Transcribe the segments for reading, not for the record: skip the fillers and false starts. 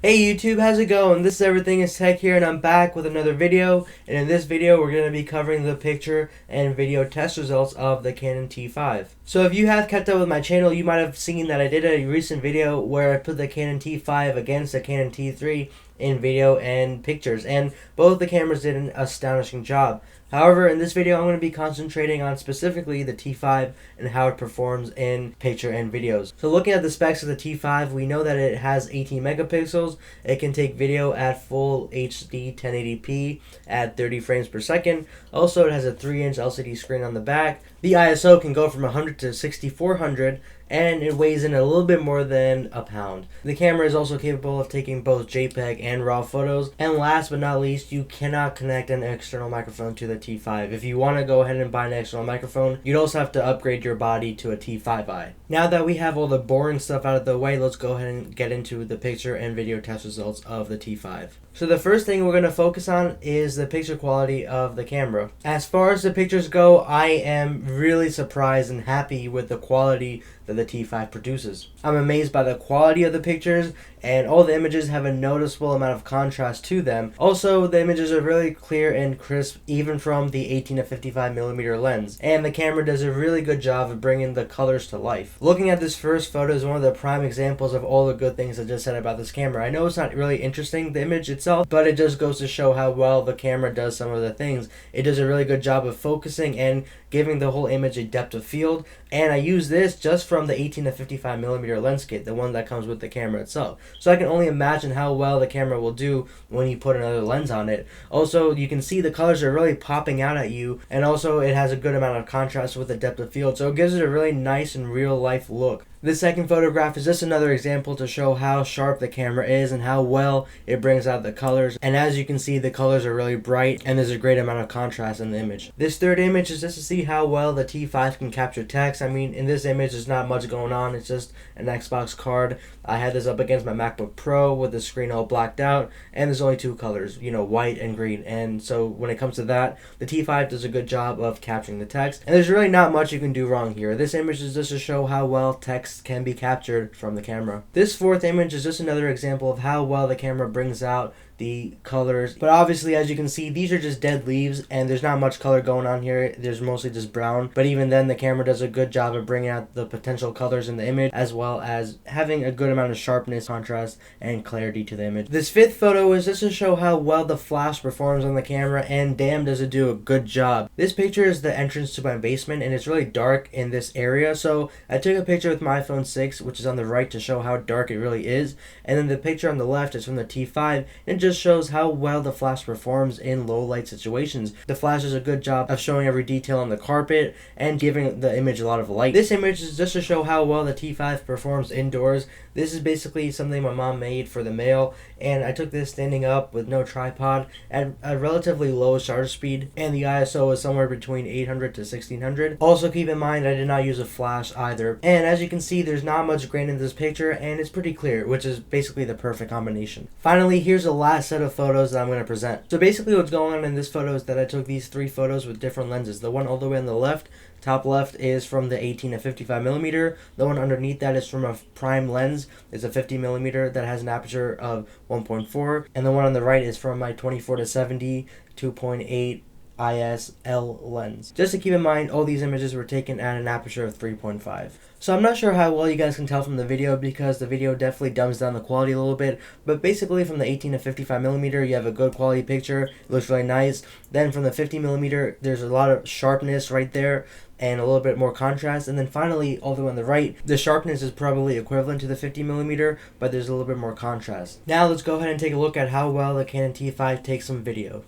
Hey YouTube, how's it going? This is Everything is Tech here, and I'm back with another video. And in this video, we're going to be covering the picture and video test results of the Canon T5. So if you have kept up with my channel, you might have seen that I did a recent video where I put the Canon T5 against the Canon T3 in video and pictures, and both the cameras did an astonishing job. However, in this video, I'm going to be concentrating on specifically the T5 and how it performs in picture and videos. So looking at the specs of the T5, we know that it has 18 megapixels. It can take video at full HD 1080p at 30 frames per second. Also, it has a 3-inch LCD screen on the back. The ISO can go from 100 to 6400, and it weighs in a little bit more than a pound. The camera is also capable of taking both JPEG and RAW photos. And last but not least, you cannot connect an external microphone to the T5. If you want to go ahead and buy an external microphone, you'd also have to upgrade your body to a T5i. Now that we have all the boring stuff out of the way, let's go ahead and get into the picture and video test results of the T5. So the first thing we're going to focus on is the picture quality of the camera. As far as the pictures go, I am really surprised and happy with the quality that the T5 produces. I'm amazed by the quality of the pictures, and all the images have a noticeable amount of contrast to them. Also, the images are really clear and crisp even from the 18 to 55mm lens, and the camera does a really good job of bringing the colors to life. Looking at this first photo is one of the prime examples of all the good things I just said about this camera. I know it's not really interesting, the image itself, but it just goes to show how well the camera does some of the things. It does a really good job of focusing and giving the whole image a depth of field, and I use this just from the 18 to 55mm lens kit, the one that comes with the camera itself. So I can only imagine how well the camera will do when you put another lens on it. Also, you can see the colors are really popping out at you, and also it has a good amount of contrast with the depth of field, so it gives it a really nice and real life look. This second photograph is just another example to show how sharp the camera is and how well it brings out the colors. And as you can see, the colors are really bright and there's a great amount of contrast in the image. This third image is just to see how well the T5 can capture text. I mean, in this image there's not much going on. It's just an Xbox card. I had this up against my MacBook Pro with the screen all blacked out, and there's only two colors, white and green. And so when it comes to that, the T5 does a good job of capturing the text. And there's really not much you can do wrong here. This image is just to show how well text can be captured from the camera. This fourth image is just another example of how well the camera brings out the colors, but obviously, as you can see, these are just dead leaves and there's not much color going on here. There's mostly just brown, but even then the camera does a good job of bringing out the potential colors in the image, as well as having a good amount of sharpness, contrast, and clarity to the image. This fifth photo is just to show how well the flash performs on the camera, and damn does it do a good job. This picture is the entrance to my basement, and it's really dark in this area, so I took a picture with my iPhone 6, which is on the right, to show how dark it really is, and then the picture on the left is from the T5, and just shows how well the flash performs in low light situations. The flash does a good job of showing every detail on the carpet and giving the image a lot of light. This image is just to show how well the T5 performs indoors. This is basically something my mom made for the mail, and I took this standing up with no tripod at a relatively low shutter speed, and the ISO is somewhere between 800 to 1600. Also keep in mind I did not use a flash either, and as you can see there's not much grain in this picture and it's pretty clear, which is basically the perfect combination. Finally, here's the last set of photos that I'm going to present. So basically what's going on in this photo is that I took these three photos with different lenses. The one all the way on the left, top left, is from the 18 to 55mm. The one underneath that is from a prime lens. It's a 50mm that has an aperture of 1.4, and the one on the right is from my 24 to 70 2.8 ISL lens. Just to keep in mind, all these images were taken at an aperture of 3.5. So I'm not sure how well you guys can tell from the video, because the video definitely dumbs down the quality a little bit, but basically from the 18 to 55mm you have a good quality picture. It looks really nice. Then from the 50mm there's a lot of sharpness right there and a little bit more contrast, and then finally all the way on the right, the sharpness is probably equivalent to the 50mm, but there's a little bit more contrast. Now let's go ahead and take a look at how well the Canon T5 takes some video.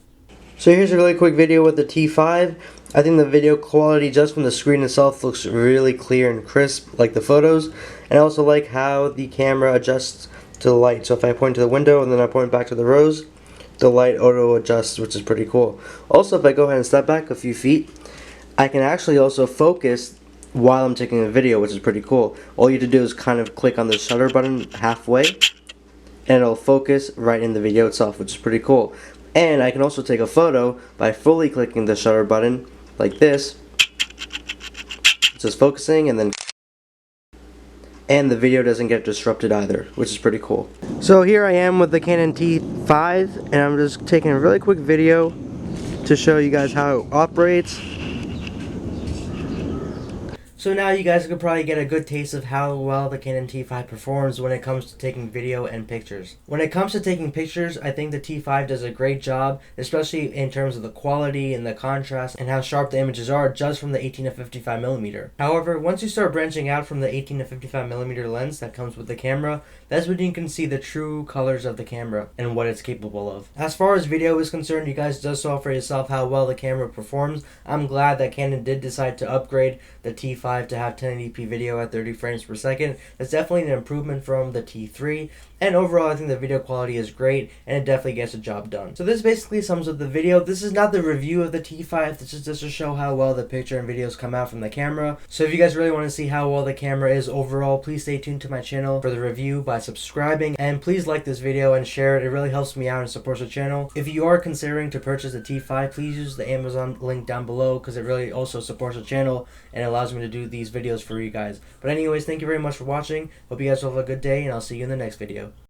So here's a really quick video with the T5. I think the video quality just from the screen itself looks really clear and crisp, like the photos. And I also like how the camera adjusts to the light. So if I point to the window and then I point back to the rose, the light auto adjusts, which is pretty cool. Also, if I go ahead and step back a few feet, I can actually also focus while I'm taking a video, which is pretty cool. All you have to do is kind of click on the shutter button halfway, and it'll focus right in the video itself, which is pretty cool. And I can also take a photo by fully clicking the shutter button like this. It's just focusing, and then and the video doesn't get disrupted either, which is pretty cool. So here I am with the Canon T5, and I'm just taking a really quick video to show you guys how it operates. So now you guys could probably get a good taste of how well the Canon T5 performs when it comes to taking video and pictures. When it comes to taking pictures, I think the T5 does a great job, especially in terms of the quality and the contrast and how sharp the images are just from the 18 to 55mm. However, once you start branching out from the 18 to 55mm lens that comes with the camera, that's when you can see the true colors of the camera and what it's capable of. As far as video is concerned, you guys just saw for yourself how well the camera performs. I'm glad that Canon did decide to upgrade the T5 to have 1080p video at 30 frames per second. It's definitely an improvement from the T3, and overall I think the video quality is great and it definitely gets the job done. So this basically sums up the video. This is not the review of the T5, this is just to show how well the picture and videos come out from the camera. So if you guys really want to see how well the camera is overall, please stay tuned to my channel for the review by subscribing, and please like this video and share it. It really helps me out and supports the channel. If you are considering to purchase the T5, please use the Amazon link down below because it really also supports the channel and allows me to do these videos for you guys. But anyways, thank you very much for watching. Hope you guys will have a good day, and I'll see you in the next video.